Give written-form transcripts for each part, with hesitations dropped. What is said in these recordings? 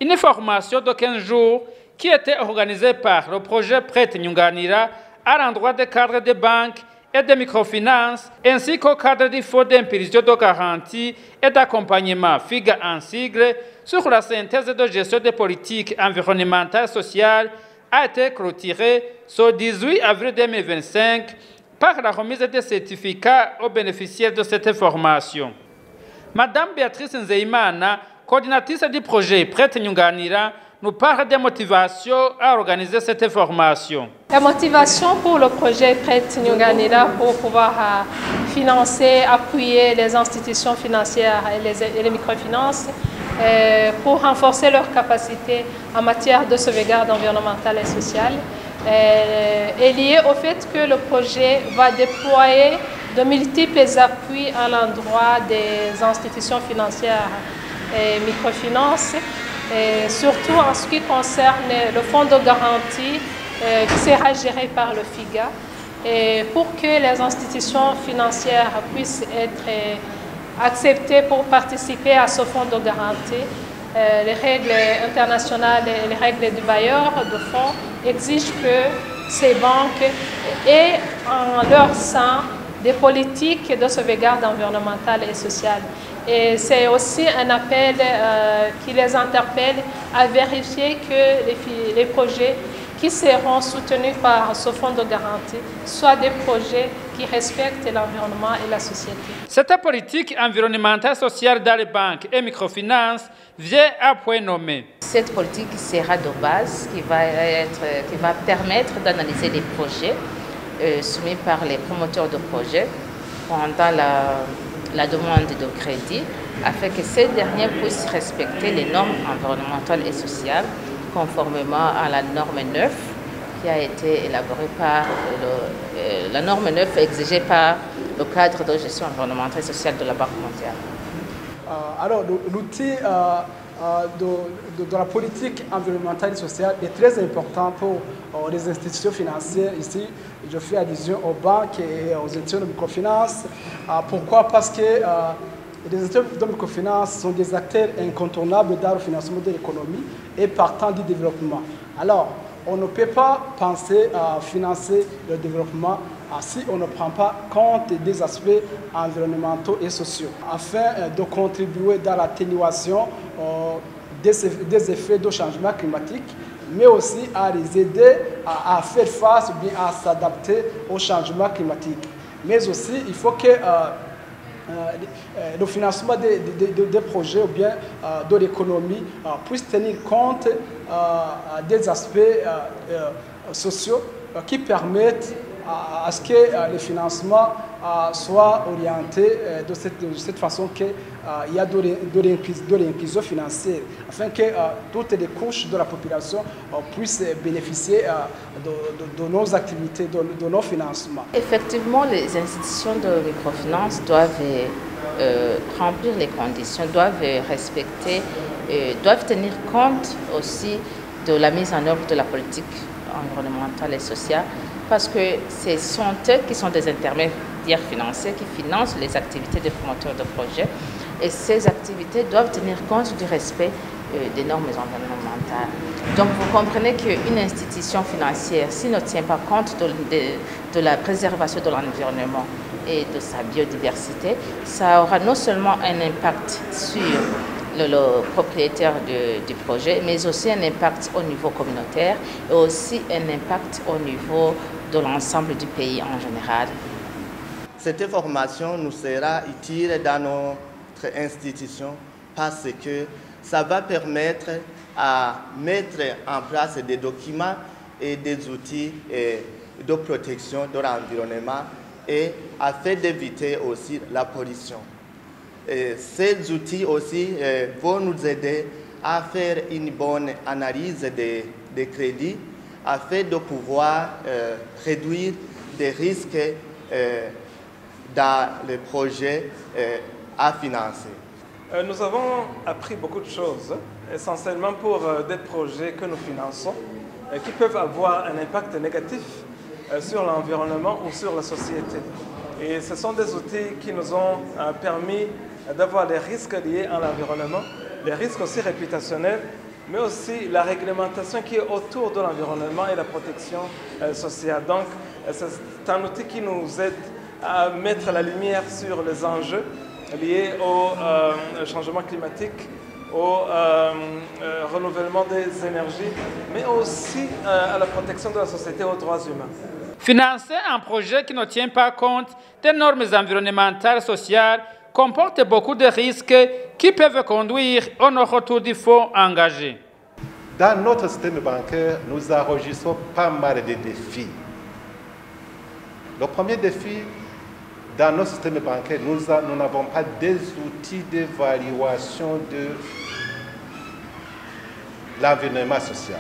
Une formation de 15 jours qui était organisée par le projet Prête Nyunganira à l'endroit des cadres de banques et de microfinance, ainsi qu'au cadre du Fonds d'impulsion de garantie et d'accompagnement FIGA en sigle, sur la synthèse de gestion des politiques environnementales et sociales, a été clôturée ce 18 avril 2025 par la remise des certificats aux bénéficiaires de cette formation. Madame Béatrice Nzeimana, coordinatrice du projet Prête Nyunganira, nous parle des motivations à organiser cette formation. La motivation pour le projet Prête Nyunganira pour pouvoir financer, appuyer les institutions financières et les microfinances pour renforcer leurs capacités en matière de sauvegarde environnementale et sociale est liée au fait que le projet va déployer de multiples appuis à l'endroit des institutions financières et microfinances, et surtout en ce qui concerne le fonds de garantie qui sera géré par le FIGA. Et pour que les institutions financières puissent être acceptées pour participer à ce fonds de garantie, les règles internationales et les règles du bailleur de fonds exigent que ces banques aient en leur sein des politiques de sauvegarde environnementale et sociale. Et c'est aussi un appel qui les interpelle à vérifier que les projets qui seront soutenus par ce fonds de garantie soient des projets qui respectent l'environnement et la société. Cette politique environnementale et sociale dans les banques et microfinances vient à point nommé. Cette politique sera de base qui va permettre d'analyser les projets soumis par les promoteurs de projets pendant la demande de crédit, afin que ces derniers puissent respecter les normes environnementales et sociales conformément à la norme 9 qui a été élaborée par la norme 9 exigée par le cadre de gestion environnementale et sociale de la Banque mondiale. Alors l'outil de la politique environnementale et sociale est très important pour les institutions financières. Ici, je fais allusion aux banques et aux institutions de microfinance. Pourquoi? Parce que les institutions de microfinance sont des acteurs incontournables dans le financement de l'économie et partant du développement. Alors, on ne peut pas penser à financer le développement si on ne prend pas compte des aspects environnementaux et sociaux, afin de contribuer dans l'atténuation des effets du changement climatique, mais aussi à les aider à faire face ou bien à s'adapter au changement climatique. Mais aussi, il faut que le financement des projets ou bien de l'économie puisse tenir compte des aspects sociaux qui permettent à ce que les financements soient orientés de cette façon qu'il y a de l'inclusion financière, afin que toutes les couches de la population puissent bénéficier de nos activités, de nos financements. Effectivement, les institutions de microfinance doivent remplir les conditions, doivent respecter, doivent tenir compte aussi de la mise en œuvre de la politique environnementale et sociale, parce que ce sont eux qui sont des intermédiaires financiers qui financent les activités des promoteurs de projets, et ces activités doivent tenir compte du respect des normes environnementales. Donc vous comprenez qu'une institution financière, s'il ne tient pas compte de la préservation de l'environnement et de sa biodiversité, ça aura non seulement un impact sur le propriétaire du projet, mais aussi un impact au niveau communautaire et aussi un impact au niveau de l'ensemble du pays en général. Cette formation nous sera utile dans notre institution parce que ça va permettre à mettre en place des documents et des outils de protection de l'environnement et afin d'éviter aussi la pollution. Et ces outils aussi vont nous aider à faire une bonne analyse des crédits afin de pouvoir réduire des risques dans les projets à financer. Nous avons appris beaucoup de choses, essentiellement pour des projets que nous finançons, qui peuvent avoir un impact négatif sur l'environnement ou sur la société. Et ce sont des outils qui nous ont permis d'avoir les risques liés à l'environnement, les risques aussi réputationnels mais aussi la réglementation qui est autour de l'environnement et la protection sociale. Donc, c'est un outil qui nous aide à mettre la lumière sur les enjeux liés au changement climatique, au renouvellement des énergies, mais aussi à la protection de la société et aux droits humains. Financer un projet qui ne tient pas compte des normes environnementales et sociales comporte beaucoup de risques qui peuvent conduire au non-retour du fonds engagé. Dans notre système bancaire, nous enregistrons pas mal de défis. Le premier défi, dans notre système bancaire, nous n'avons pas des outils d'évaluation de l'environnement social.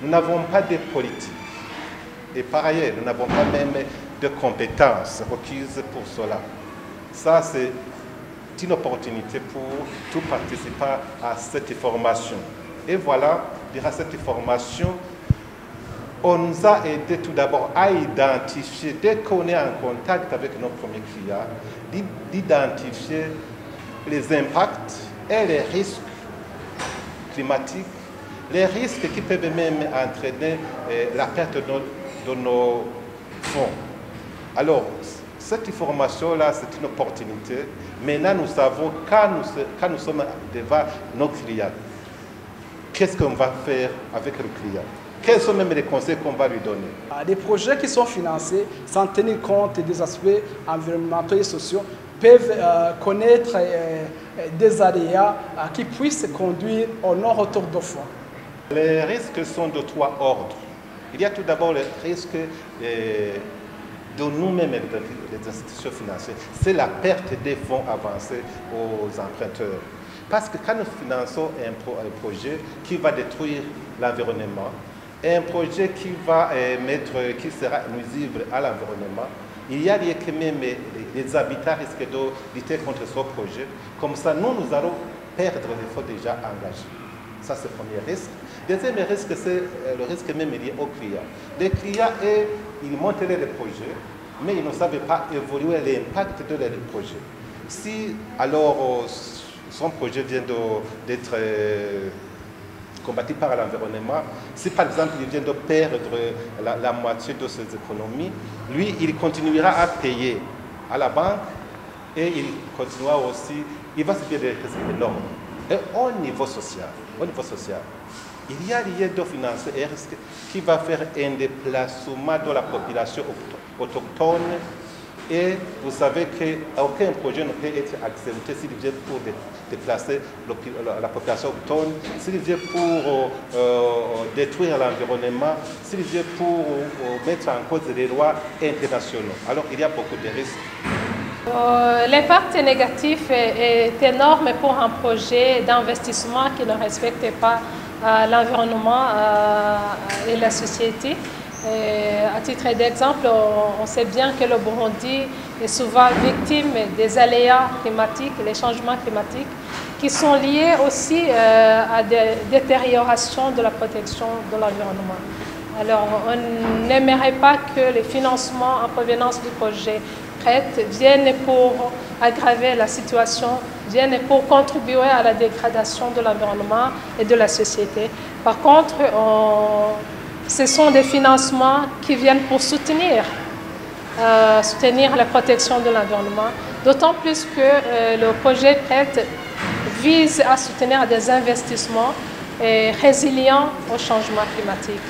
Nous n'avons pas de politique. Et par ailleurs, nous n'avons pas même de compétences requises pour cela. Ça, c'est une opportunité pour tout participant à cette formation. Et voilà, durant cette formation, on nous a aidé tout d'abord à identifier, dès qu'on est en contact avec nos premiers clients, d'identifier les impacts et les risques climatiques, les risques qui peuvent même entraîner la perte de nos fonds. Alors, cette formation-là, c'est une opportunité. Maintenant, nous savons quand nous sommes devant nos clients, qu'est-ce qu'on va faire avec le client? Quels sont même les conseils qu'on va lui donner? Des projets qui sont financés sans tenir compte des aspects environnementaux et sociaux peuvent connaître des aléas qui puissent conduire au non-retour de fonds. Les risques sont de trois ordres. Il y a tout d'abord le risque de nous-mêmes, les institutions financières. C'est la perte des fonds avancés aux emprunteurs. Parce que quand nous finançons un projet qui va détruire l'environnement, un projet qui sera nuisible à l'environnement, il y a lieu que même les habitats risquent de lutter contre ce projet. Comme ça, nous allons perdre les fonds déjà engagés. Ça, c'est le premier risque. Deuxième risque, c'est le risque même lié aux clients. Les clients, ils montent les projets, mais ils ne savent pas évoluer l'impact de leurs projets. Si alors son projet vient d'être combattu par l'environnement, si par exemple il vient de perdre la moitié de ses économies, lui, il continuera à payer à la banque et il continuera aussi, il va subir des risques énormes. Et au niveau social, il y a lieu de financer un risque qui va faire un déplacement de la population autochtone. Et vous savez qu'aucun projet ne peut être accepté s'il vient pour déplacer la population autochtone, s'il vient pour détruire l'environnement, s'il vient pour mettre en cause les lois internationales. Alors il y a beaucoup de risques. L'impact négatif est énorme pour un projet d'investissement qui ne respecte pas l'environnement et la société. À titre d'exemple, on sait bien que le Burundi est souvent victime des aléas climatiques, les changements climatiques, qui sont liés aussi à des détériorations de la protection de l'environnement. Alors, on n'aimerait pas que les financements en provenance du projet PRET viennent pour aggraver la situation, viennent pour contribuer à la dégradation de l'environnement et de la société. Par contre, ce sont des financements qui viennent pour soutenir la protection de l'environnement, d'autant plus que le projet PRET vise à soutenir des investissements résilients au changement climatique.